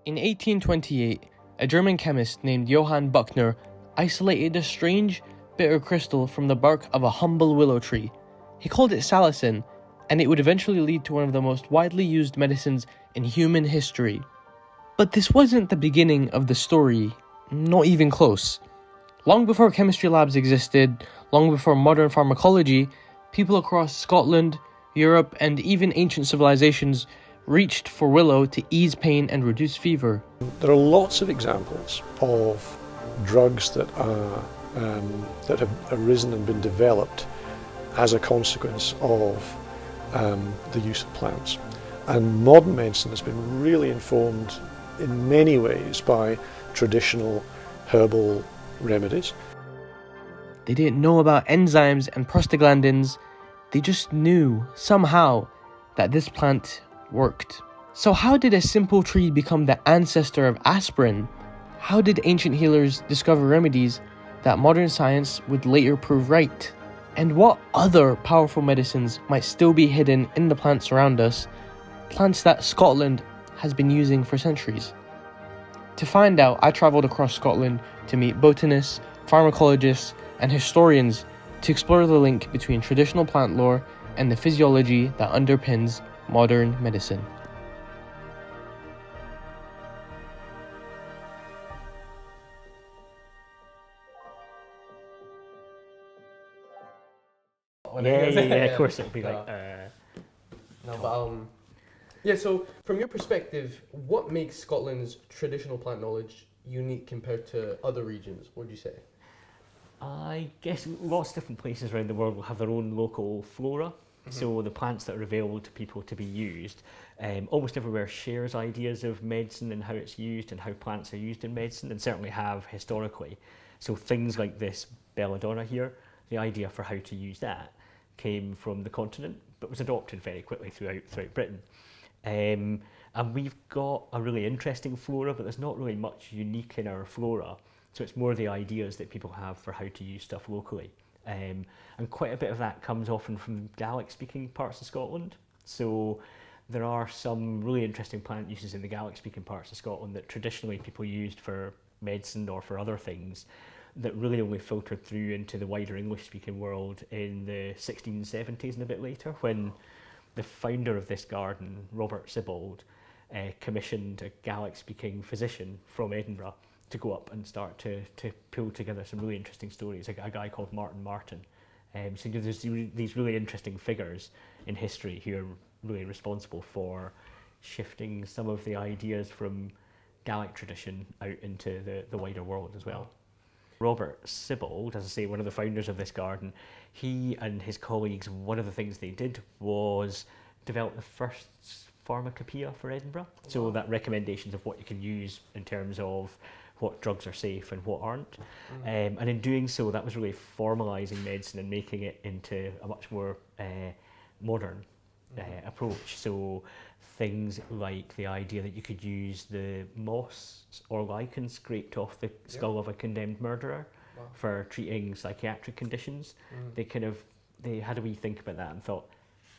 In 1828, a German chemist named Johann Buchner isolated a strange, bitter crystal from the bark of a humble willow tree. He called it salicin, and it would eventually lead to one of the most widely used medicines in human history. But this wasn't the beginning of the story, not even close. Long before chemistry labs existed, long before modern pharmacology, people across Scotland, Europe, and even ancient civilizations reached for willow to ease pain and reduce fever. There are lots of examples of drugs that have arisen and been developed as a consequence of the use of plants. And modern medicine has been really informed in many ways by traditional herbal remedies. They didn't know about enzymes and prostaglandins, they just knew, somehow, that this plant worked. So how did a simple tree become the ancestor of aspirin? How did ancient healers discover remedies that modern science would later prove right? And what other powerful medicines might still be hidden in the plants around us, plants that Scotland has been using for centuries? To find out, I travelled across Scotland to meet botanists, pharmacologists, and historians to explore the link between traditional plant lore and the physiology that underpins modern medicine. Of course it'd be like... Yeah, so from your perspective, what makes Scotland's traditional plant knowledge unique compared to other regions, what would you say? I guess lots of different places around the world will have their own local flora. So the plants that are available to people to be used, almost everywhere shares ideas of medicine and how it's used and how plants are used in medicine, and certainly have historically. So things like this belladonna here, the idea for how to use that came from the continent, but was adopted very quickly throughout Britain. And we've got a really interesting flora, but there's not really much unique in our flora. So it's more the ideas that people have for how to use stuff locally. And quite a bit of that comes often from Gaelic-speaking parts of Scotland. So there are some really interesting plant uses in the Gaelic-speaking parts of Scotland that traditionally people used for medicine or for other things that really only filtered through into the wider English-speaking world in the 1670s and a bit later, when the founder of this garden, Robert Sibbald, commissioned a Gaelic-speaking physician from Edinburgh to go up and start to pull together some really interesting stories, a guy called Martin. So there's these really interesting figures in history who are really responsible for shifting some of the ideas from Gaelic tradition out into the wider world as well. Robert Sibbald, as I say, one of the founders of this garden, he and his colleagues, one of the things they did was develop the first pharmacopoeia for Edinburgh. So that recommendations of what you can use in terms of what drugs are safe and what aren't. And in doing so, that was really formalising medicine and making it into a much more modern approach. So things like the idea that you could use the moss or lichen scraped off the skull of a condemned murderer for treating psychiatric conditions. They had a wee think about that and thought,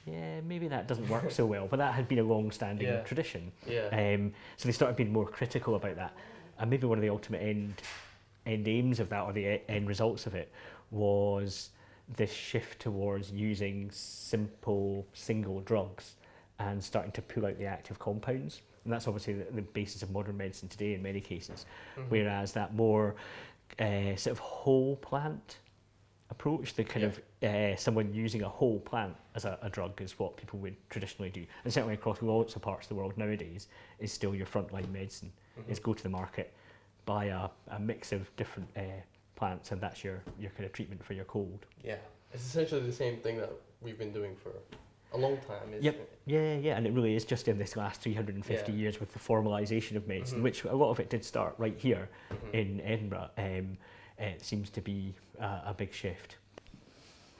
yeah, maybe that doesn't work so well, but that had been a long-standing tradition. So they started being more critical about that. And maybe one of the ultimate end aims of that, or the end results of it, was this shift towards using simple single drugs and starting to pull out the active compounds. And that's obviously the basis of modern medicine today in many cases. Whereas that more sort of whole plant approach, the kind of someone using a whole plant as a drug is what people would traditionally do. And certainly across lots of parts of the world nowadays is still your frontline medicine, is go to the market, buy a mix of different plants, and that's your kind of treatment for your cold. Yeah, it's essentially the same thing that we've been doing for a long time, isn't it? Yeah, and it really is just in this last 350 years with the formalisation of medicine, which a lot of it did start right here in Edinburgh. It seems to be a big shift.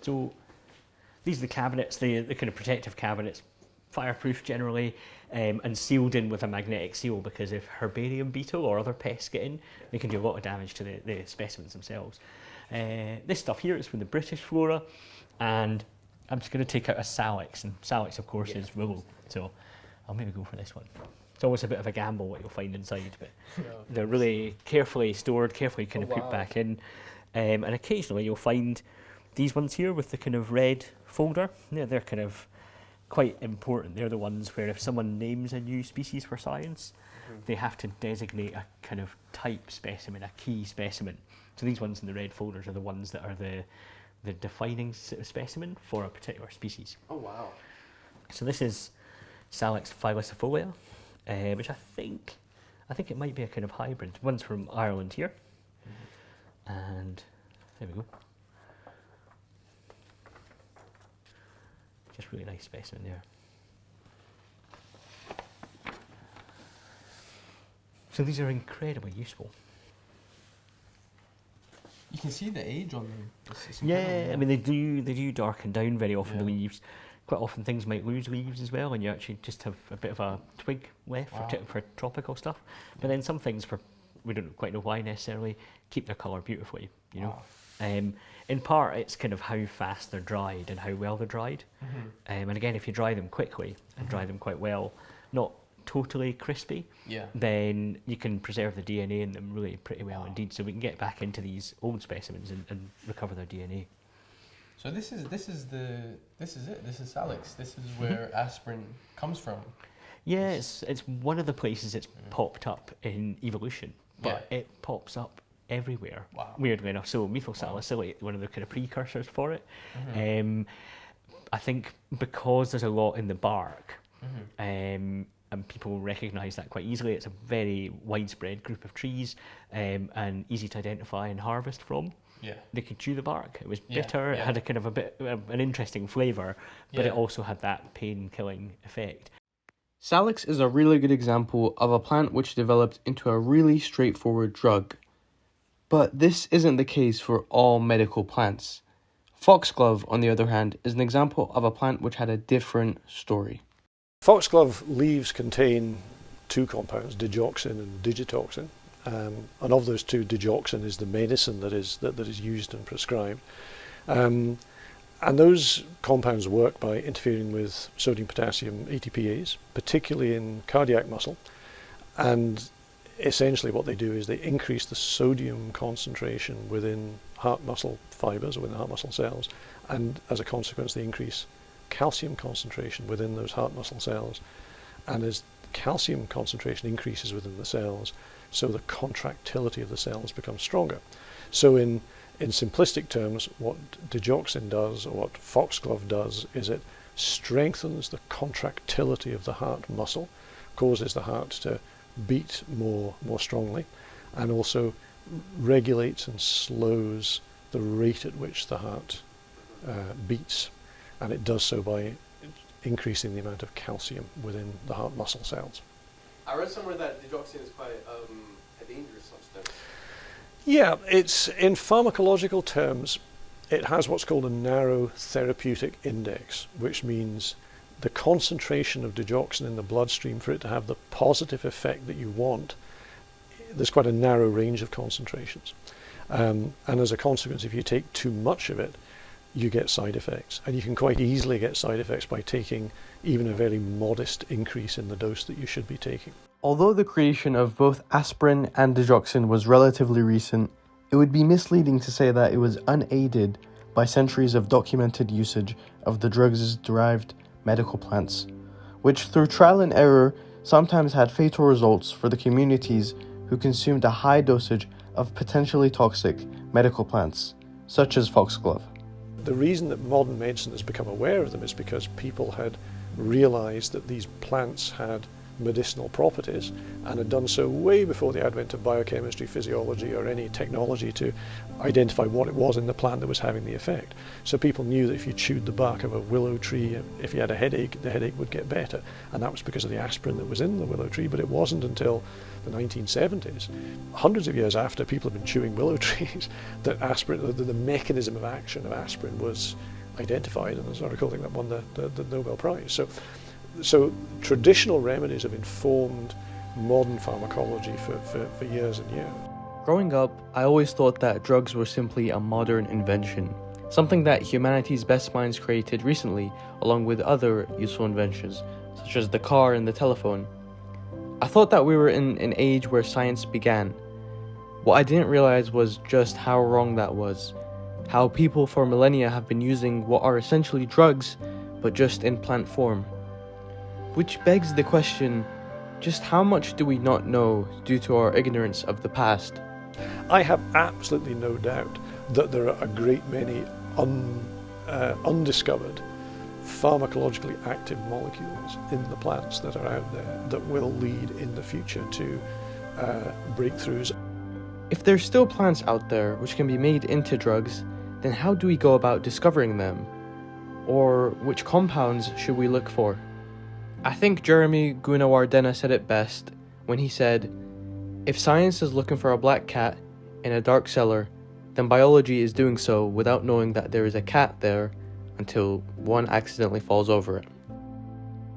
So these are the cabinets, the kind of protective cabinets, fireproof generally, and sealed in with a magnetic seal, because if herbarium beetle or other pests get in, they can do a lot of damage to the specimens themselves. This stuff here is from the British flora, and I'm just going to take out a salix, and salix of course is willow, so I'll maybe go for this one. It's always a bit of a gamble what you'll find inside, but they're really carefully stored, carefully kind of put back in. And occasionally you'll find these ones here with the kind of red folder. Yeah, they're kind of quite important. They're the ones where if someone names a new species for science, they have to designate a kind of type specimen, a key specimen. So these ones in the red folders are the ones that are the defining specimen for a particular species. Oh, wow. So this is Salix phyllicifolia, which I think it might be a kind of hybrid. One's from Ireland here. And there we go. Just really nice specimen there. So these are incredibly useful. You can see the age on them. It's Yeah, I mean they do darken down very often, Yeah. the leaves. Quite often things might lose leaves as well, and you actually just have a bit of a twig left for tropical stuff. But then some things, we don't quite know why necessarily, keep their colour beautifully, you know. In part, it's kind of how fast they're dried and how well they're dried. And again, if you dry them quickly and dry them quite well, not totally crispy, then you can preserve the DNA in them really pretty well indeed. So we can get back into these old specimens and recover their DNA. So this is it. This is Salix. This is where aspirin comes from. Yeah, it's one of the places it's popped up in evolution, but it pops up everywhere. Wow. Weirdly enough, so methyl salicylate, one of the kind of precursors for it. I think because there's a lot in the bark, and people recognise that quite easily. It's a very widespread group of trees, and easy to identify and harvest from. Yeah. They could chew the bark. It was bitter. It had a kind of a bit an interesting flavour, but it also had that pain-killing effect. Salix is a really good example of a plant which developed into a really straightforward drug. But this isn't the case for all medical plants. Foxglove, on the other hand, is an example of a plant which had a different story. Foxglove leaves contain two compounds, digoxin and digitoxin. And of those two, digoxin is the medicine that is used and prescribed. And those compounds work by interfering with sodium-potassium ATPase, particularly in cardiac muscle. And essentially what they do is they increase the sodium concentration within heart muscle fibers or within heart muscle cells. And as a consequence, they increase calcium concentration within those heart muscle cells. And as calcium concentration increases within the cells, so the contractility of the cells becomes stronger. So in simplistic terms, what digoxin does, or what foxglove does, is it strengthens the contractility of the heart muscle, causes the heart to beat more strongly, and also regulates and slows the rate at which the heart beats. And it does so by increasing the amount of calcium within the heart muscle cells. I read somewhere that digoxin is quite a dangerous substance. Yeah, it's in pharmacological terms, it has what's called a narrow therapeutic index, which means the concentration of digoxin in the bloodstream, for it to have the positive effect that you want, there's quite a narrow range of concentrations. And as a consequence, if you take too much of it, you get side effects. And you can quite easily get side effects by taking even a very modest increase in the dose that you should be taking. Although the creation of both aspirin and digoxin was relatively recent, it would be misleading to say that it was unaided by centuries of documented usage of the drugs' derived medical plants, which through trial and error sometimes had fatal results for the communities who consumed a high dosage of potentially toxic medical plants, such as foxglove. The reason that modern medicine has become aware of them is because people had realized that these plants had medicinal properties and had done so way before the advent of biochemistry, physiology, or any technology to identify what it was in the plant that was having the effect. So people knew that if you chewed the bark of a willow tree, if you had a headache, the headache would get better. And that was because of the aspirin that was in the willow tree, but it wasn't until the 1970s, hundreds of years after people had been chewing willow trees, that aspirin, the mechanism of action of aspirin was identified, and as I recall, I think that won the Nobel Prize. So traditional remedies have informed modern pharmacology for years and years. Growing up, I always thought that drugs were simply a modern invention, something that humanity's best minds created recently, along with other useful inventions, such as the car and the telephone. I thought that we were in an age where science began. What I didn't realize was just how wrong that was. How people for millennia have been using what are essentially drugs, but just in plant form. Which begs the question, just how much do we not know due to our ignorance of the past? I have absolutely no doubt that there are a great many undiscovered pharmacologically active molecules in the plants that are out there that will lead in the future to breakthroughs. If there's still plants out there which can be made into drugs, then how do we go about discovering them? Or which compounds should we look for? I think Jeremy Gunawardena said it best when he said, "If science is looking for a black cat in a dark cellar, then biology is doing so without knowing that there is a cat there until one accidentally falls over it."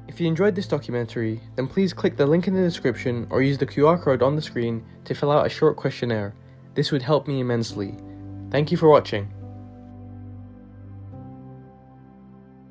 If you enjoyed this documentary, then please click the link in the description or use the QR code on the screen to fill out a short questionnaire. This would help me immensely. Thank you for watching.